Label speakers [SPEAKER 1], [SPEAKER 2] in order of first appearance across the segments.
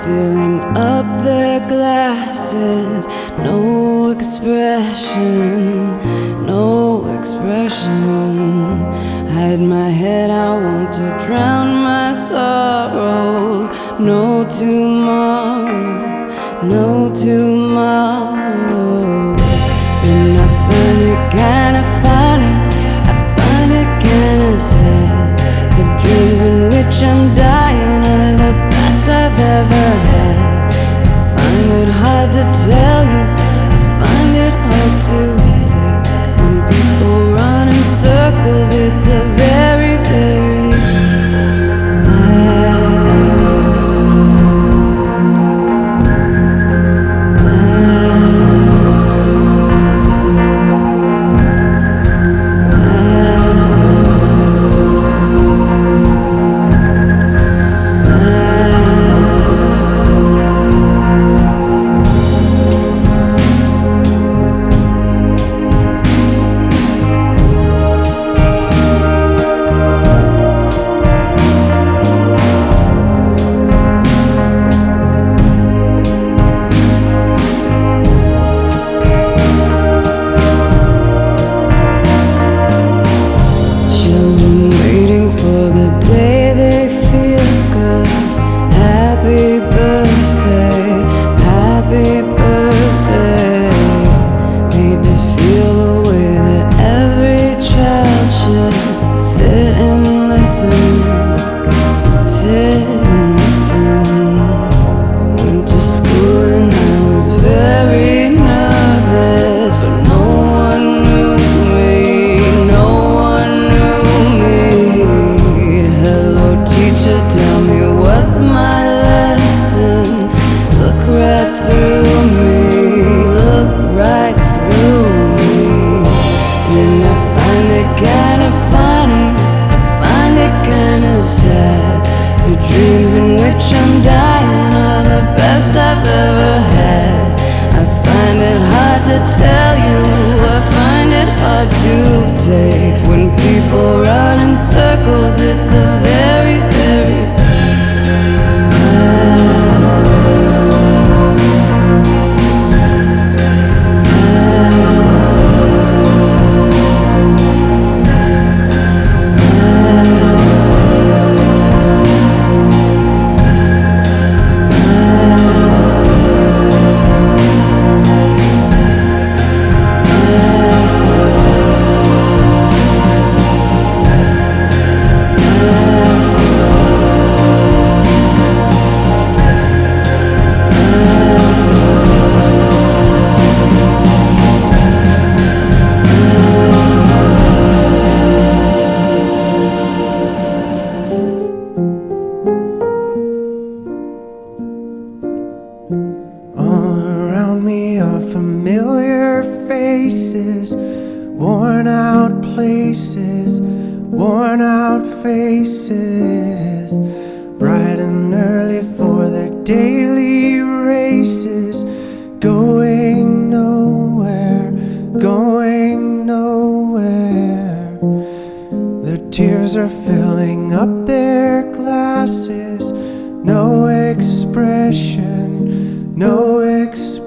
[SPEAKER 1] filling up their glasses. No expression, no expression. Hide my head, I want to drown my sorrows. No tomorrow, no tomorrow. And I find it kinda funny, I find it kinda sad. The dreams in which I'm dying are the best I've ever had. I find it hard to tell you, I find it hard to take. When people run in circles, it's a very, very tell you, I find it hard to take. When people run in circles, it's a very, very
[SPEAKER 2] familiar faces, worn out places, worn out faces, bright and early for their daily races, going nowhere, going nowhere. Their tears are filling up their glasses, no expression, no expression.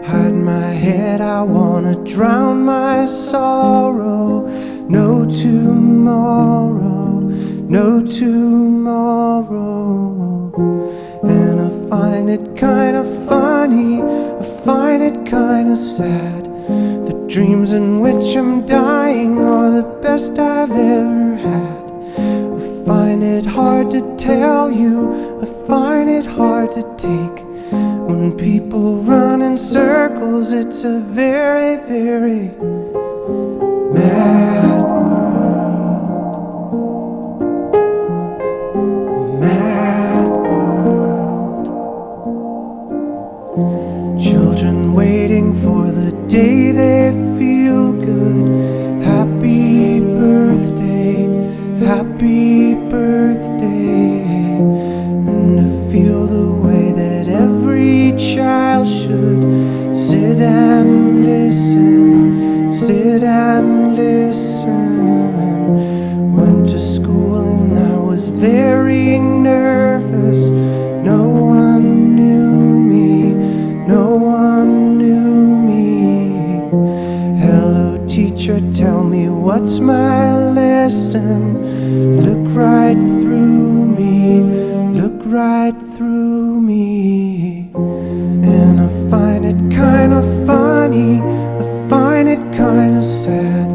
[SPEAKER 2] Hide my head, I wanna drown my sorrow. No tomorrow, no tomorrow. And I find it kinda funny, I find it kinda sad. The dreams in which I'm dying are the best I've ever had. I find it hard to tell you, I find it hard to take. When people run in circles, it's a very, very mad world. Mad world. Children waiting for the day they feel good. Happy birthday, happy birthday. And to feel the way that every child should sit and listen, sit and listen. teacher, tell me what's my lesson. Look right through me, look right through me. And I find it kind of funny, I find it kind of sad.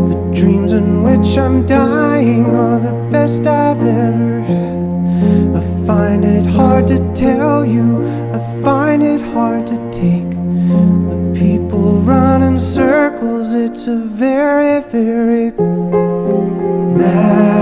[SPEAKER 2] The dreams in which I'm dying are the best I've ever had. I find it hard to tell you, I find it hard to take. When people run in circles, it's a very, very mad